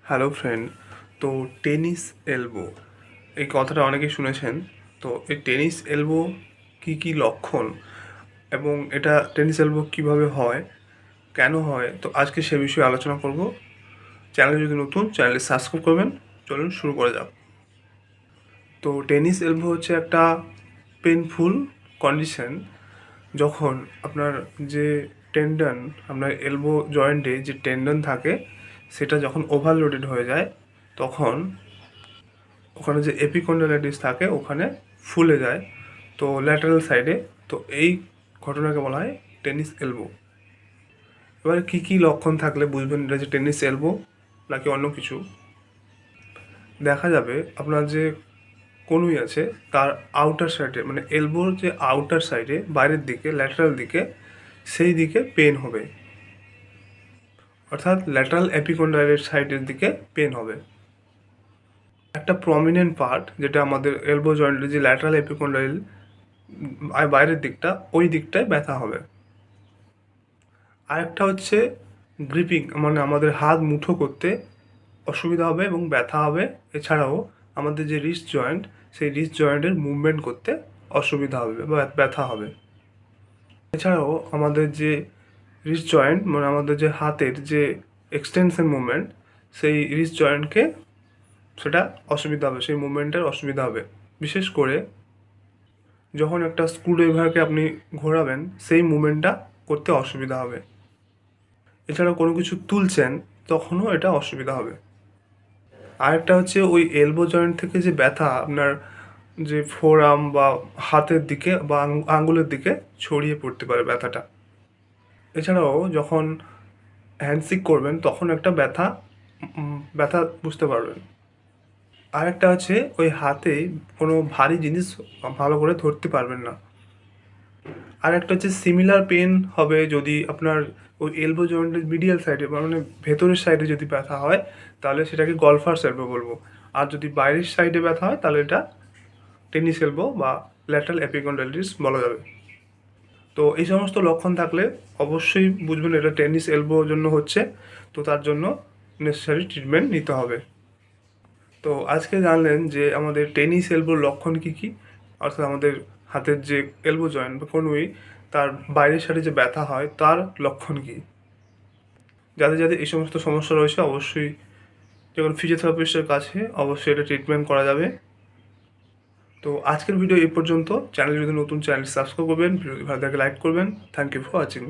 Hello friend. তো tennis elbow এই কথাটা অনেকেই শুনেছেন। তো এই টেনিস এলবো কি কি লক্ষণ এবং এটা টেনিস এলবো কিভাবে হয়, কেন হয়, তো আজকে সে বিষয়ে আলোচনা করব। চ্যানেল যদি নতুন, চ্যানেলটি সাবস্ক্রাইব করবেন। চলুন শুরু করা যাক। তো টেনিস এলবো হচ্ছে একটা পেনফুল কন্ডিশন যখন আপনার যে টেন্ডন, আপনার এলবো জয়েন্টে যে টেন্ডন থাকে সেটা যখন ওভারলোডেড হয়ে যায়, তখন ওখানে যে এপিকন্ডাইলাইটিস থাকে ওখানে ফুলে যায়, তো ল্যাটারাল সাইডে। তো এই ঘটনাকে বলা হয় টেনিস এলবো। এবারে কী কী লক্ষণ থাকলে বুঝবেন এটা যে টেনিস এলবো নাকি অন্য কিছু। দেখা যাবে আপনার যে কনুই আছে তার আউটার সাইডে, মানে এলবোর যে আউটার সাইডে বাইরের দিকে ল্যাটারাল দিকে, সেই দিকে পেন হবে, অর্থাৎ ল্যাটারাল এপিকন্ডাইলের সাইডের দিকে পেন হবে। একটা প্রমিনেন্ট পার্ট যেটা আমাদের এলবো জয়েন্টের যে ল্যাটারাল এপিকন্ডাইল বাইরের দিকটা, ওই দিকটায় ব্যথা হবে। আরেকটা হচ্ছে গ্রিপিং, মানে আমাদের হাত মুঠো করতে অসুবিধা হবে এবং ব্যথা হবে। এছাড়াও আমাদের যে রিস্ট জয়েন্ট, সেই রিস্ট জয়েন্টের মুভমেন্ট করতে অসুবিধা হবে বা ব্যথা হবে। এছাড়াও আমাদের যে রিস্ট জয়েন্ট, মানে আমাদের যে হাতের যে এক্সটেনশন মুভমেন্ট, সেই রিস্ট জয়েন্টকে সেটা অসুবিধা হবে, সেই মুভমেন্টের অসুবিধা হবে। বিশেষ করে যখন একটা স্ক্রুড্রাইভারকে আপনি ঘোরাবেন, সেই মুভমেন্টটা করতে অসুবিধা হবে। এছাড়াও কোনো কিছু তুলছেন, তখনও এটা অসুবিধা হবে। আরেকটা হচ্ছে ওই এলবো জয়েন্ট থেকে যে ব্যথা আপনার যে ফোর আর্ম বা হাতের দিকে বা আঙ্গুলের দিকে ছড়িয়ে পড়তে পারে ব্যথাটা। এছাড়াও যখন হ্যান্ডশিক করবেন তখন একটা ব্যথা বুঝতে পারবেন। আরেকটা হচ্ছে ওই হাতে কোনো ভারী জিনিস ভালো করে ধরতে পারবেন না। আর একটা হচ্ছে সিমিলার পেন হবে যদি আপনার ওই এলবো জয়েন্টের মিডিয়াল সাইডে, মানে ভেতরের সাইডে যদি ব্যথা হয়, তাহলে সেটাকে গলফার্স এলবো বলবো। আর যদি বাইরের সাইডে ব্যথা হয় তাহলে এটা টেনিস এলবো বা ল্যাটারাল এপিকন্ডাইলিটিস বলা যাবে। তো এই সমস্ত লক্ষণ থাকলে অবশ্যই বুঝবেন এটা টেনিস এলবোর জন্য হচ্ছে। তো তার জন্য নেসেসারি ট্রিটমেন্ট নিতে হবে। তো আজকে জানলেন যে আমাদের টেনিস এলবোর লক্ষণ কী কী, অর্থাৎ আমাদের হাতের যে এলবো জয়েন্ট বা কনুই, তার বাইরের সাইডে যে ব্যথা হয় তার লক্ষণ কী। যাদের যাদের এই সমস্ত সমস্যা রয়েছে অবশ্যই যখন ফিজিওথেরাপিস্টের কাছে অবশ্যই এটা ট্রিটমেন্ট করা যাবে। তো আজকের ভিডিও এই পর্যন্ত। চ্যানেল যদি নতুন, চ্যানেল সাবস্ক্রাইব করবেন, ভিডিও ভালো লাগে লাইক করবেন। Thank you for watching.